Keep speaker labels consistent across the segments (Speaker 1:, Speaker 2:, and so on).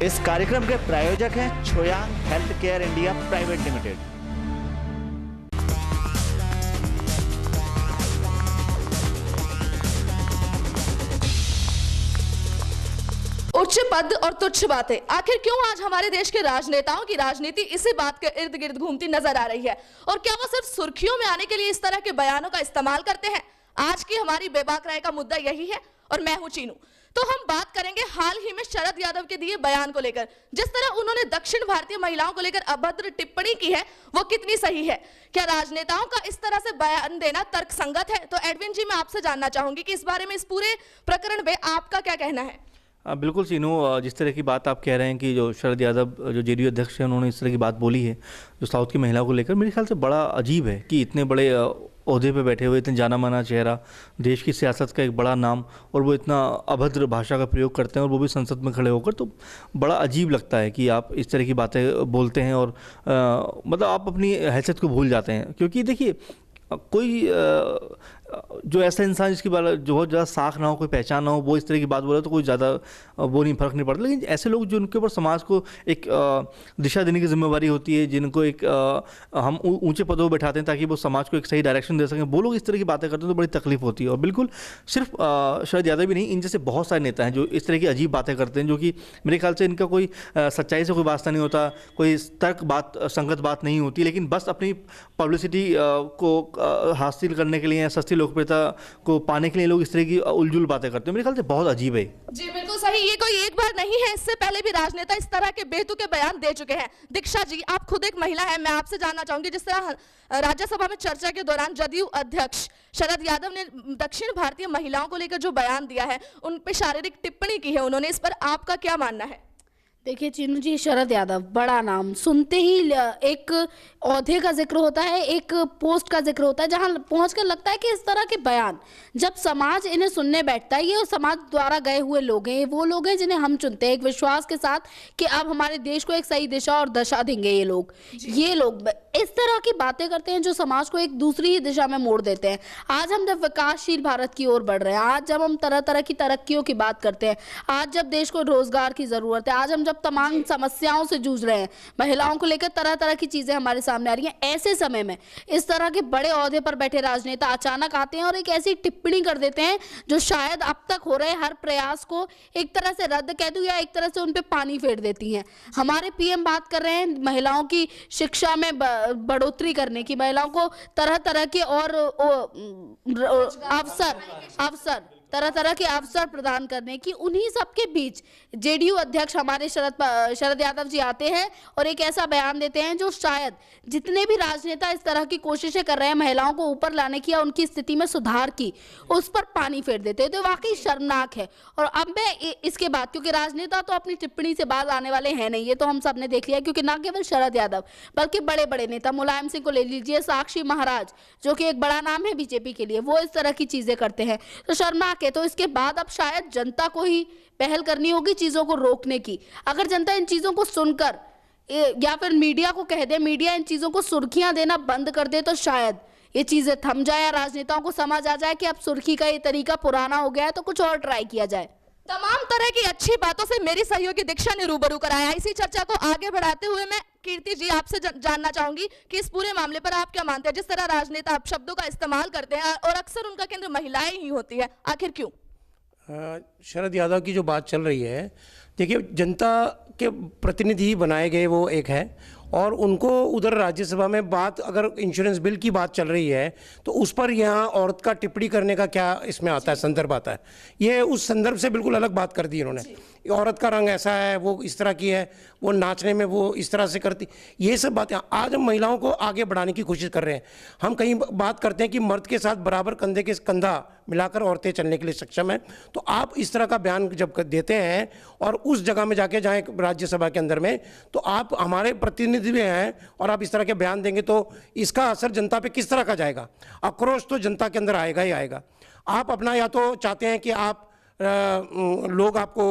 Speaker 1: इस कार्यक्रम के प्रायोजक हैं Choyang health care India private limited.
Speaker 2: उच्च पद और तुच्छ बातें, आखिर क्यों आज हमारे देश के राजनेताओं की राजनीति इसी बात के इर्द गिर्द घूमती नजर आ रही है? और क्या वो सिर्फ सुर्खियों में आने के लिए इस तरह के बयानों का इस्तेमाल करते हैं? आज की हमारी बेबाक राय का मुद्दा यही है और मैं हूं चीनू। तो हम बात करेंगे हाल ही में शरद यादव के दिए बयान को लेकर। जिस तरह उन्होंने दक्षिण भारतीय महिलाओं को लेकर अभद्र टिप्पणी की है, वो कितनी सही है? क्या राजनेताओं का इस तरह से बयान देना तर्कसंगत है? तो एडविन जी, मैं आपसे जानना चाहूंगी कि इस बारे में, इस पूरे प्रकरण में आपका क्या कहना है?
Speaker 3: बिल्कुल सीनू, जिस तरह की बात आप कह रहे हैं कि जो शरद यादव जो जेडीयू अध्यक्ष हैं, उन्होंने इस तरह की बात बोली है जो साउथ की महिलाओं को लेकर, मेरे ख्याल से बड़ा अजीब है कि इतने बड़े ओहदे पे बैठे हुए, इतने जाना माना चेहरा, देश की सियासत का एक बड़ा नाम, और वो इतना अभद्र भाषा का प्रयोग करते हैं, और वो भी संसद में खड़े होकर। तो बड़ा अजीब लगता है कि आप इस तरह की बातें बोलते हैं और मतलब आप अपनी हैसियत को भूल जाते हैं। क्योंकि देखिए, कोई जो ऐसा इंसान जिसकी बात जो बहुत ज़्यादा साख ना हो, कोई पहचान ना हो, वो इस तरह की बात बोले तो कोई ज़्यादा वो नहीं, फर्क नहीं पड़ता। लेकिन ऐसे लोग जो उनके ऊपर समाज को एक दिशा देने की जिम्मेवारी होती है, जिनको एक हम ऊंचे पदों पर बैठाते हैं ताकि वो समाज को एक सही डायरेक्शन दे सकें, वो लोग इस तरह की बातें करते हैं तो बड़ी तकलीफ होती है। और बिल्कुल सिर्फ शरद यादव ही नहीं, इन जैसे बहुत सारे नेता हैं जो इस तरह की अजीब बातें करते हैं, जो कि मेरे ख्याल से इनका कोई सच्चाई से कोई वास्ता नहीं होता, कोई तर्क बात, संगत बात नहीं होती, लेकिन बस अपनी पब्लिसिटी को हासिल करने के लिए या सस्ती लोकप्रियता को पाने के लिए लोग इस तरह की उलझुल बातें करते हैं। मेरे ख्याल से बहुत अजीब है। जी
Speaker 2: बिल्कुल सही। ये कोई एक बार नहीं है, इससे पहले भी राजनेता इस तरह के बेतुके बयान दे चुके हैं। दीक्षा जी, आप खुद एक महिला है, मैं आपसे जानना चाहूंगी, जिस तरह राज्यसभा में चर्चा के दौरान जदयू अध्यक्ष शरद यादव ने दक्षिण भारतीय महिलाओं को लेकर जो बयान दिया है, उन पर शारीरिक टिप्पणी की है उन्होंने, इस पर आपका क्या मानना है?
Speaker 4: देखिए चीनू जी, शरद यादव बड़ा नाम सुनते ही एक औहदे का जिक्र होता है, एक पोस्ट का जिक्र होता है, जहां पहुंचकर लगता है कि इस तरह के बयान जब समाज इन्हें सुनने बैठता है, ये समाज द्वारा गए हुए लोग हैं, वो लोग हैं जिन्हें हम चुनते हैं एक विश्वास के साथ कि अब हमारे देश को एक सही दिशा और दशा देंगे। ये लोग इस तरह की बातें करते हैं जो समाज को एक दूसरी ही दिशा में मोड़ देते हैं। आज हम जब विकासशील भारत की ओर बढ़ रहे हैं, आज जब हम तरह तरह की तरक्कियों की बात करते हैं, आज जब देश को रोजगार की जरूरत है, आज हम जब तमाम समस्याओं से जूझ रहे हैं, महिलाओं को लेकर तरह तरह की चीजें हमारे सामने आ रही हैं, ऐसे समय में इस तरह के बड़े ओहदे पर बैठे राजनेता अचानक आते हैं और एक ऐसी टिप्पणी कर देते हैं जो शायद अब तक हो रहे हर प्रयास को एक तरह से रद्द कह दूं या एक तरह से उन पे पानी फेर देती हैं। हमारे पीएम बात कर रहे हैं महिलाओं की शिक्षा में बढ़ोतरी करने की, महिलाओं को तरह तरह के और अवसर तरह तरह के अवसर प्रदान करने की। उन्हीं सबके बीच जेडीयू अध्यक्ष हमारे शरद यादव जी आते हैं और एक ऐसा बयान देते हैं जो शायद जितने भी राजनेता इस तरह की कोशिशें कर रहे हैं महिलाओं को ऊपर लाने की या उनकी स्थिति में सुधार की, उस पर पानी फेर देते हैं। तो वाकई शर्मनाक है। और अब मैं इसके बाद, क्योंकि राजनेता तो अपनी टिप्पणी से बाज आने वाले हैं नहीं, ये तो हम सब ने देख लिया, क्योंकि ना केवल शरद यादव बल्कि बड़े बड़े नेता, मुलायम सिंह को ले लीजिए, साक्षी महाराज जो कि एक बड़ा नाम है बीजेपी के लिए, वो इस तरह की चीजें करते हैं। तो शर्मनाक है। तो इसके बाद अब शायद जनता को ही पहल करनी होगी चीजों को रोकने की। अगर जनता इन चीजों को सुनकर या फिर मीडिया को कह दे, मीडिया इन चीजों को सुर्खियां देना बंद कर दे, तो शायद ये चीजें थम जाए या राजनेताओं को समझ आ जाए कि अब सुर्खी का ये तरीका पुराना हो गया है, तो कुछ और ट्राई किया जाए।
Speaker 2: तमाम तरह की अच्छी बातों से मेरी सहयोगी दीक्षा ने रूबरू कराया। इसी चर्चा को आगे बढ़ाते हुए मैं कीर्ति जी आपसे जानना चाहूंगी कि इस पूरे मामले पर आप क्या मानते हैं? जिस तरह राजनेता अब शब्दों का इस्तेमाल करते हैं और अक्सर उनका केंद्र महिलाएं ही होती है, आखिर क्यों?
Speaker 5: शरद यादव की जो बात चल रही है, देखिए जनता के प्रतिनिधि बनाए गए वो एक है, और उनको उधर राज्यसभा में बात, अगर इंश्योरेंस बिल की बात चल रही है तो उस पर यहाँ औरत का टिप्पणी करने का क्या इसमें आता है, संदर्भ आता है? ये उस संदर्भ से बिल्कुल अलग बात कर दी इन्होंने। औरत का रंग ऐसा है, वो इस तरह की है, वो नाचने में वो इस तरह से करती, ये सब बातें आज हम महिलाओं को आगे बढ़ाने की कोशिश कर रहे हैं। हम कहीं बात करते हैं कि मर्द के साथ बराबर कंधे के कंधा मिलाकर औरतें चलने के लिए सक्षम हैं। तो आप इस तरह का बयान जब देते हैं और उस जगह में जाके, जहाँ राज्यसभा के अंदर में, तो आप हमारे प्रतिनिधि भी हैं और आप इस तरह के बयान देंगे तो इसका असर जनता पे किस तरह का जाएगा? आक्रोश तो जनता के अंदर आएगा ही आएगा। आप अपना, या तो चाहते हैं कि आप लोग आपको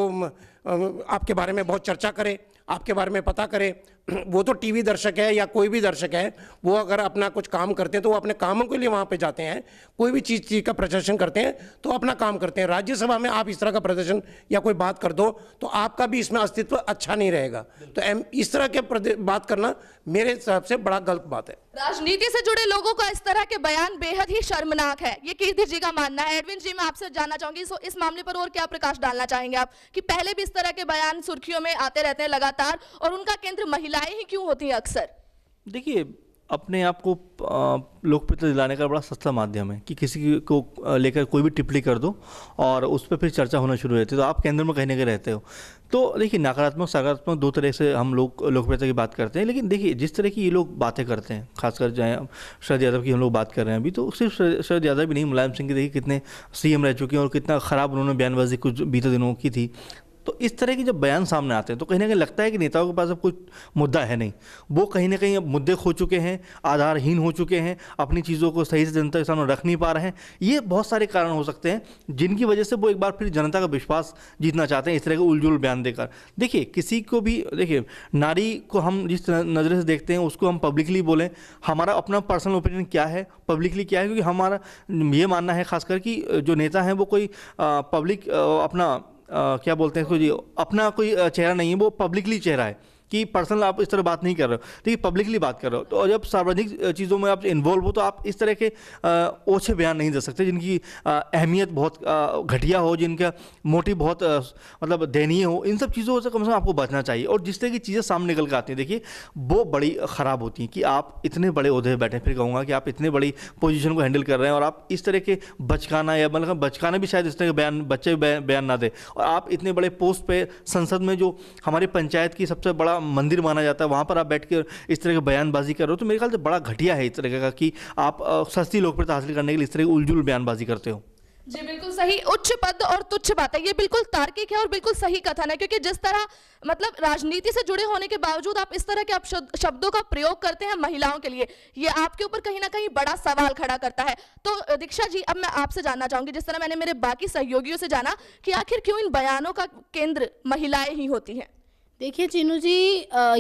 Speaker 5: आपके बारे में बहुत चर्चा करें, आपके बारे में पता करें, वो तो टीवी दर्शक है या कोई भी दर्शक है, वो अगर अपना कुछ काम करते हैं तो वो अपने कामों के लिए वहाँ पे जाते हैं, कोई भी चीज़ का प्रदर्शन करते हैं तो अपना काम करते हैं। राज्यसभा में आप इस तरह का प्रदर्शन या कोई बात कर दो तो आपका भी इसमें अस्तित्व अच्छा नहीं रहेगा। तो इस तरह के बात करना मेरे हिसाब से बड़ा गलत बात है।
Speaker 2: राजनीति से जुड़े लोगों का इस तरह के बयान बेहद ही शर्मनाक है, ये कीर्ति जी का मानना है। एडविन जी, मैं आपसे जानना चाहूंगी इस मामले पर और क्या प्रकाश डालना चाहेंगे आप, कि पहले भी इस तरह के बयान सुर्खियों में आते रहते हैं लगातार, और उनका केंद्र महिलाएं ही क्यों होती हैं अक्सर?
Speaker 3: देखिए, अपने आप को लोकप्रियता दिलाने का बड़ा सस्ता माध्यम है कि किसी को लेकर कोई भी टिप्पणी कर दो और उस पर फिर चर्चा होना शुरू हो जाती है, तो आप केंद्र में कहीं ना कहीं रहते हो। तो देखिए, नकारात्मक सकारात्मक दो तरह से हम लोग लोकप्रियता की बात करते हैं, लेकिन देखिए जिस तरह की ये लोग बातें करते हैं, खासकर चाहे शरद यादव की हम लोग बात कर रहे हैं अभी, तो सिर्फ शरद यादव भी नहीं, मुलायम सिंह की देखिए कितने सीएम रह चुके हैं और कितना ख़राब उन्होंने बयानबाजी कुछ बीते दिनों की थी। तो इस तरह के जब बयान सामने आते हैं तो कहीं ना कहीं लगता है कि नेताओं के पास अब कुछ मुद्दा है नहीं, वो कहीं ना कहीं अब मुद्दे खो चुके हैं, आधारहीन हो चुके हैं, अपनी चीज़ों को सही से जनता के सामने रख नहीं पा रहे हैं। ये बहुत सारे कारण हो सकते हैं जिनकी वजह से वो एक बार फिर जनता का विश्वास जीतना चाहते हैं इस तरह के उलझुल बयान देकर। देखिए, किसी को भी, देखिए नारी को हम जिस नज़र से देखते हैं उसको हम पब्लिकली बोलें, हमारा अपना पर्सनल ओपिनियन क्या है, पब्लिकली क्या है, क्योंकि हमारा ये मानना है खासकर कि जो नेता हैं वो कोई पब्लिक अपना क्या बोलते हैं इसको जी, अपना कोई चेहरा नहीं है, वो पब्लिकली चेहरा है कि पर्सनल आप इस तरह बात नहीं कर रहे हो, ठीक है, पब्लिकली बात कर रहे हो। तो जब सार्वजनिक चीज़ों में आप इन्वॉल्व हो तो आप इस तरह के ओछे बयान नहीं दे सकते जिनकी अहमियत बहुत घटिया हो, जिनका मोटिव बहुत मतलब दयनीय हो। इन सब चीज़ों से कम आपको बचना चाहिए। और जिस तरह की चीज़ें सामने निकल कर आती हैं, देखिए वो बड़ी ख़राब होती हैं कि आप इतने बड़े ओहदे पर बैठे, फिर कहूँगा कि आप इतने बड़ी पोजीशन को हैंडल कर रहे हैं और आप इस तरह के बचकाना, या मतलब बचकाना भी शायद इस तरह के बयान बच्चे बयान ना दे, और आप इतने बड़े पोस्ट पे संसद में जो हमारी पंचायत की सबसे बड़ा मंदिर माना जाता है वहाँ पर आप बैठ कर इस तरह की बयानबाजी कर रहे हो, तो मेरे ख्याल से बड़ा घटिया है इस तरह का कि आप सस्ती लोकप्रियता हासिल करने के लिए इस तरह की उलझुल बयानबाजी करते हो।
Speaker 2: जी बिल्कुल सही। उच्च पद और तुच्छ बातें, ये बिल्कुल तार्किक है और बिल्कुल सही कथन है, क्योंकि जिस तरह मतलब राजनीति से जुड़े होने के बावजूद आप इस तरह के शब्दों का प्रयोग करते हैं महिलाओं के लिए, ये आपके ऊपर कहीं ना कहीं बड़ा सवाल खड़ा करता है। तो दीक्षा जी, अब मैं आपसे जानना चाहूंगी, जिस तरह मैंने मेरे बाकी सहयोगियों से जाना कि आखिर क्यों इन बयानों का केंद्र महिलाएं ही होती हैं?
Speaker 4: देखिए चीनू जी,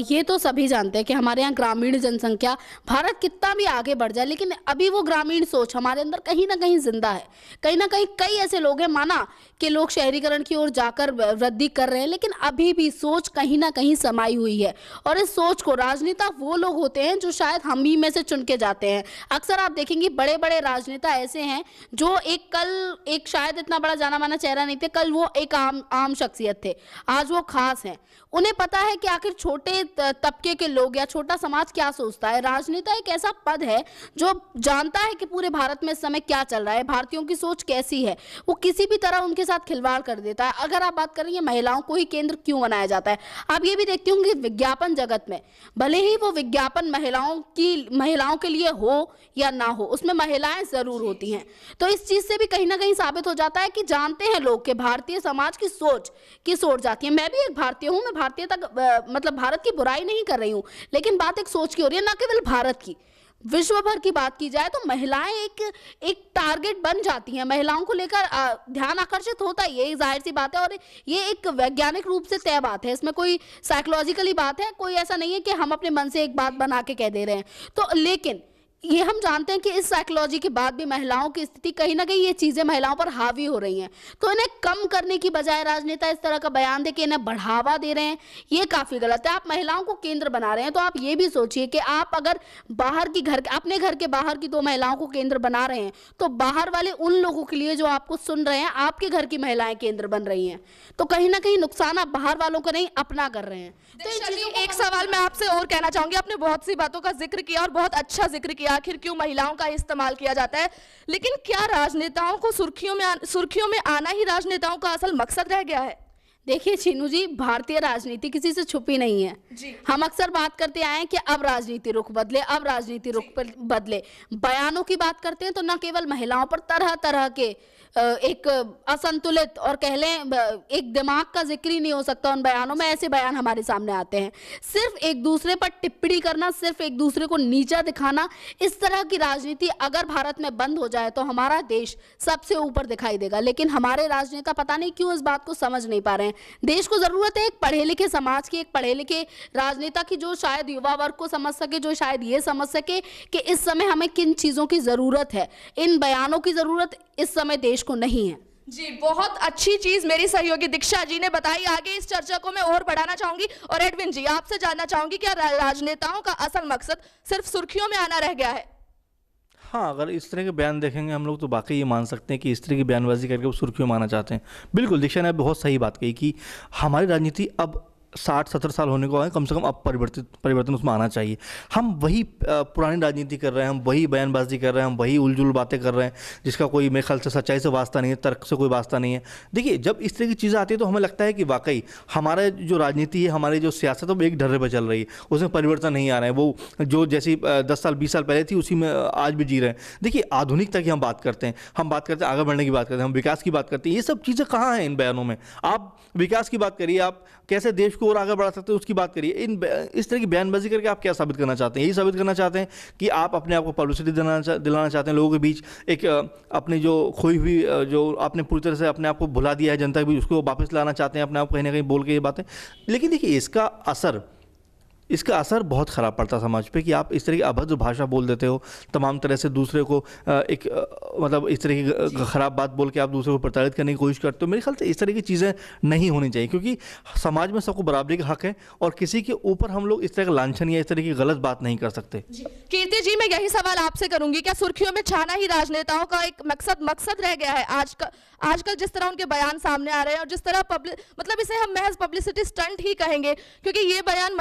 Speaker 4: ये तो सभी जानते हैं कि हमारे यहाँ ग्रामीण जनसंख्या, भारत कितना भी आगे बढ़ जाए लेकिन अभी वो ग्रामीण सोच हमारे अंदर कहीं ना कहीं जिंदा है। कहीं ना कहीं कई ऐसे लोग हैं, माना कि लोग शहरीकरण की ओर जाकर वृद्धि कर रहे हैं, लेकिन अभी भी सोच कहीं ना कहीं समाई हुई है। और इस सोच को राजनेता वो लोग होते हैं जो शायद हम ही में से चुन के जाते हैं। अक्सर आप देखेंगे बड़े बड़े राजनेता ऐसे हैं जो कल एक शायद इतना बड़ा जाना माना चेहरा नहीं थे, कल वो एक आम शख्सियत थे, आज वो खास हैं। उन्हें पता है कि आखिर छोटे तबके के लोग या छोटा समाज क्या सोचता है। राजनेता एक ऐसा पद है जो जानता है कि पूरे भारत में इस समय क्या चल रहा है, भारतीयों की सोच कैसी है, वो किसी भी तरह उनके साथ खिलवाड़ कर देता है। अगर आप बात करेंगे महिलाओं को ही केंद्र क्यों बनाया जाता है, आप ये भी देखते होंगे विज्ञापन जगत में, भले ही वो विज्ञापन महिलाओं के लिए हो या ना हो, उसमें महिलाएं जरूर होती हैं। तो इस चीज से भी कहीं ना कहीं साबित हो जाता है कि जानते हैं लोग कि भारतीय समाज की सोच किस ओर जाती है। मैं भी एक भारतीय हूँ, मैं भारतीयता मतलब भारत की बुराई नहीं कर रही हूँ, लेकिन बात एक सोच की हो रही है, ना केवल भारत की, विश्व भर की बात की जाए तो महिलाएं एक टारगेट बन जाती हैं। महिलाओं को लेकर ध्यान आकर्षित होता है, ये जाहिर सी बात है, और ये एक वैज्ञानिक रूप से तय बात है, इसमें कोई साइकोलॉजिकली बात है, कोई ऐसा नहीं है कि हम अपने मन से एक बात बना के कह दे रहे हैं। तो लेकिन ये हम जानते हैं कि इस साइकोलॉजी के बाद भी महिलाओं की स्थिति कहीं ना कहीं ये चीजें महिलाओं पर हावी हो रही हैं। तो इन्हें कम करने की बजाय राजनेता इस तरह का बयान दे के इन्हें बढ़ावा दे रहे हैं, ये काफी गलत है। आप महिलाओं को केंद्र बना रहे हैं, तो आप ये भी सोचिए कि आप अगर अपने घर के बाहर की दो महिलाओं को केंद्र बना रहे हैं, तो बाहर वाले उन लोगों के लिए जो आपको सुन रहे हैं, आपके घर की महिलाएं केंद्र बन रही हैं, तो कहीं ना कहीं नुकसान आप बाहर वालों को नहीं, अपना कर रहे हैं।
Speaker 2: तो एक सवाल मैं आपसे और कहना चाहूंगी, आपने बहुत सी बातों का जिक्र किया और बहुत अच्छा जिक्र किया, आखिर क्यों महिलाओं का इस्तेमाल किया जाता है, लेकिन क्या राजनेताओं को सुर्खियों में आना ही राजनेताओं का असल मकसद रह गया है?
Speaker 4: देखिए चीनू जी, भारतीय राजनीति किसी से छुपी नहीं है जी। हम अक्सर बात करते आए हैं कि अब राजनीति रुख बदले, अब राजनीति रुख बदले। बयानों की बात करते हैं तो न केवल महिलाओं पर तरह तरह के एक असंतुलित और कह लें एक दिमाग का जिक्र ही नहीं हो सकता उन बयानों में। ऐसे बयान हमारे सामने आते हैं, सिर्फ एक दूसरे पर टिप्पणी करना, सिर्फ एक दूसरे को नीचा दिखाना। इस तरह की राजनीति अगर भारत में बंद हो जाए तो हमारा देश सबसे ऊपर दिखाई देगा, लेकिन हमारे राजनेता पता नहीं क्यों इस बात को समझ नहीं पा रहे हैं। देश को जरूरत है एक पढ़े लिखे समाज की, एक पढ़े लिखे राजनेता की, जो शायद युवा वर्ग को समझ सके, जो शायद ये समझ सके कि इस समय हमें किन चीजों की जरूरत है। इन बयानों की जरूरत इस समय देश को नहीं है।
Speaker 2: जी, बहुत अच्छी चीज मेरी सहयोगी दीक्षा जी ने बताई। आगे इस चर्चा को मैं और बढ़ाना चाहूंगी और एडविन जी आपसे जानना चाहूंगी, क्या राजनेताओं का असल मकसद सिर्फ सुर्खियों में आना रह गया है?
Speaker 3: हाँ, अगर इस तरह के बयान देखेंगे हम लोग तो वाकई ये मान सकते हैं कि इस तरह की बयानबाजी करके वो सुर्खियों में आना चाहते हैं। बिल्कुल, दीक्षा ने बहुत सही बात कही कि हमारी राजनीति अब 60-70 साल होने को है, कम से कम अब परिवर्तन उसमें आना चाहिए। हम वही पुरानी राजनीति कर रहे हैं, हम वही बयानबाजी कर रहे हैं, हम वही उलझुल बातें कर रहे हैं जिसका कोई मेरे ख्याल से सच्चाई से वास्ता नहीं है, तर्क से कोई वास्ता नहीं है। देखिए, जब इस तरह की चीज़ें आती है तो हमें लगता है कि वाकई हमारा जो राजनीति है, हमारी जो सियासत है वो एक ढर्रे पर चल रही है, उसमें परिवर्तन नहीं आ रहा है। वो जो जैसी 10 साल 20 साल पहले थी उसी में आज भी जी रहे हैं। देखिए, आधुनिकता की हम बात करते हैं, आगे बढ़ने की बात करते हैं, हम विकास की बात करते हैं। ये सब चीज़ें कहाँ हैं इन बयानों में? आप विकास की बात करिए, आप कैसे देश को और आगे बढ़ा सकते हैं उसकी बात करिए। इस तरह की बयानबाजी करके आप क्या साबित करना चाहते हैं? यही साबित करना चाहते हैं कि आप अपने आप को पब्लिसिटी दिलाना चाहते हैं लोगों के बीच, एक अपनी जो खोई हुई, जो आपने पूरी तरह से अपने आप को भुला दिया है जनता के बीच, उसको वापस लाना चाहते हैं अपने आप को कहीं ना कहीं बोल के ये बातें। लेकिन देखिए, इसका असर बहुत ख़राब पड़ता है समाज पे कि आप इस तरह की अभद्र भाषा बोल देते हो, तमाम तरह से दूसरे को मतलब इस तरह की ख़राब बात बोल के आप दूसरे को प्रताड़ित करने की कोशिश करते हो। मेरे ख्याल से इस तरह की चीज़ें नहीं होनी चाहिए, क्योंकि समाज में सबको बराबरी का हक है और किसी के ऊपर हम लोग इस तरह का लांछन या इस तरह की गलत बात नहीं कर सकते।
Speaker 2: कीर्ति जी, मैं यही सवाल आपसे करूंगी, क्या सुर्खियों में छाना ही राजनेताओं का एक मकसद रह गया है? आजकल जिस तरह उनके बयान सामने आ रहे हैं और जिस तरह मतलब इसे हम महज पब्लिसिटी स्टंट ही कहेंगे, क्योंकि ये बयान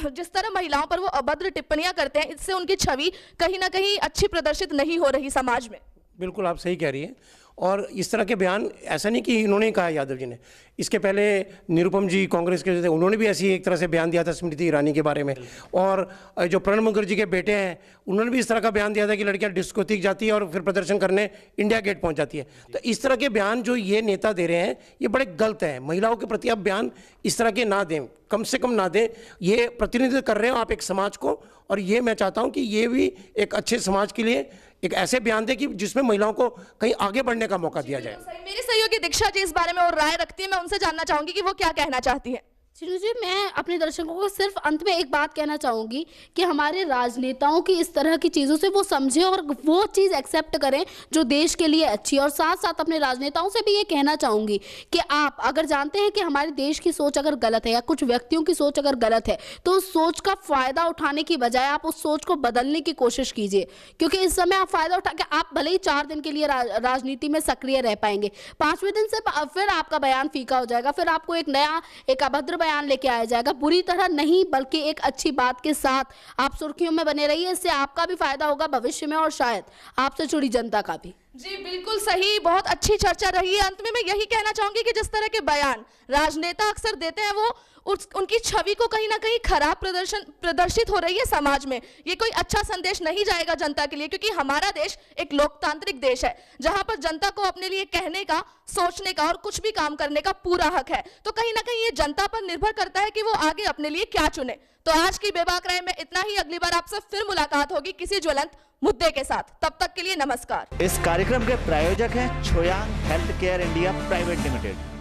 Speaker 2: जिस तरह महिलाओं पर वो अभद्र टिप्पणियां करते हैं, इससे उनकी छवि कहीं ना कहीं अच्छी प्रदर्शित नहीं हो रही समाज में।
Speaker 5: बिल्कुल, आप सही कह रही हैं। और इस तरह के बयान ऐसा नहीं कि इन्होंने ही कहा, यादव जी ने, इसके पहले निरुपम जी कांग्रेस के जो थे उन्होंने भी ऐसी एक तरह से बयान दिया था स्मृति ईरानी के बारे में, और जो प्रणब मुखर्जी के बेटे हैं उन्होंने भी इस तरह का बयान दिया था कि लड़कियां डिस्कोथेक जाती है और फिर प्रदर्शन करने इंडिया गेट पहुंच जाती है। तो इस तरह के बयान जो ये नेता दे रहे हैं ये बड़े गलत हैं। महिलाओं के प्रति आप बयान इस तरह के ना दें, कम से कम ना दें। ये प्रतिनिधित्व कर रहे हो आप एक समाज को, और ये मैं चाहता हूँ कि ये भी एक अच्छे समाज के लिए एक ऐसे बयान दे कि जिसमें महिलाओं को कहीं आगे बढ़ने का मौका दिया जाए।
Speaker 2: मेरी सहयोगी दीक्षा जी इस बारे में और राय रखती है, मैं उनसे जानना चाहूंगी कि वो क्या कहना चाहती है।
Speaker 4: चिन्नू जी, मैं अपने दर्शकों को सिर्फ अंत में एक बात कहना चाहूँगी कि हमारे राजनेताओं की इस तरह की चीज़ों से वो समझें और वो चीज़ एक्सेप्ट करें जो देश के लिए अच्छी। और साथ साथ अपने राजनेताओं से भी ये कहना चाहूँगी कि आप अगर जानते हैं कि हमारे देश की सोच अगर गलत है या कुछ व्यक्तियों की सोच अगर गलत है, तो उस सोच का फ़ायदा उठाने की बजाय आप उस सोच को बदलने की कोशिश कीजिए, क्योंकि इस समय आप फ़ायदा उठा के आप भले ही 4 दिन के लिए राजनीति में सक्रिय रह पाएंगे, 5वें दिन से फिर आपका बयान फीका हो जाएगा, फिर आपको एक अभद्र बयान लेके आया जाएगा। बुरी तरह नहीं, बल्कि एक अच्छी बात के साथ आप सुर्खियों में बने रहिए। इससे आपका भी फायदा होगा भविष्य में और शायद आपसे जुड़ी जनता का भी।
Speaker 2: जी बिल्कुल सही, बहुत अच्छी चर्चा रही है। अंत में मैं यही कहना चाहूंगी कि जिस तरह के बयान राजनेता अक्सर देते हैं वो उनकी छवि को कहीं ना कहीं खराब प्रदर्शित हो रही है समाज में। ये कोई अच्छा संदेश नहीं जाएगा जनता के लिए, क्योंकि हमारा देश एक लोकतांत्रिक देश है जहां पर जनता को अपने लिए कहने का, सोचने का और कुछ भी काम करने का पूरा हक है। तो कहीं ना कहीं ये जनता पर निर्भर करता है कि वो आगे अपने लिए क्या चुने। तो आज की बेबाक राय में इतना ही। अगली बार आपसे फिर मुलाकात होगी किसी ज्वलंत मुद्दे के साथ। तब तक के लिए नमस्कार।
Speaker 1: इस कार्यक्रम के प्रायोजक हैं Choyang health care India private limited.